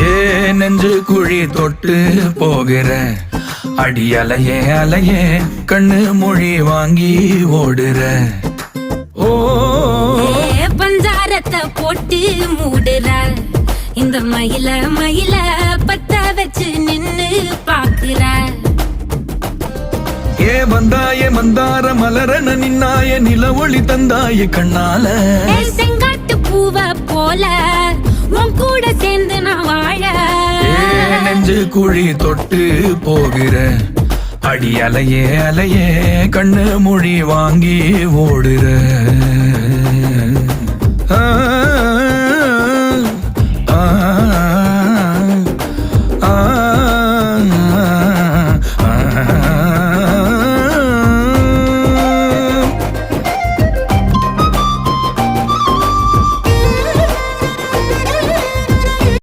ஏ நெஞ்சு குழி தொட்டு போகிற அடி அலையே அலையே கண்ணு மொழி வாங்கி ஓடுற. ஓ பஞ்சாரத்தை போட்டு மூடுற இந்த மயில மயில பத்த வச்சு நின்னு பாக்குற. ஏ வந்தாய மந்தார மலரன நின்னாய நில ஒளி தந்தாய கண்ணால. செங்காட்டு பூவ போல உன் கூட சேர்ந்து நான் வாழ. நெஞ்சு குழி தொட்டு போகிற அடி அலையே அலையே கண்ணு மொழி வாங்கி ஓடுற. ஆ ஆ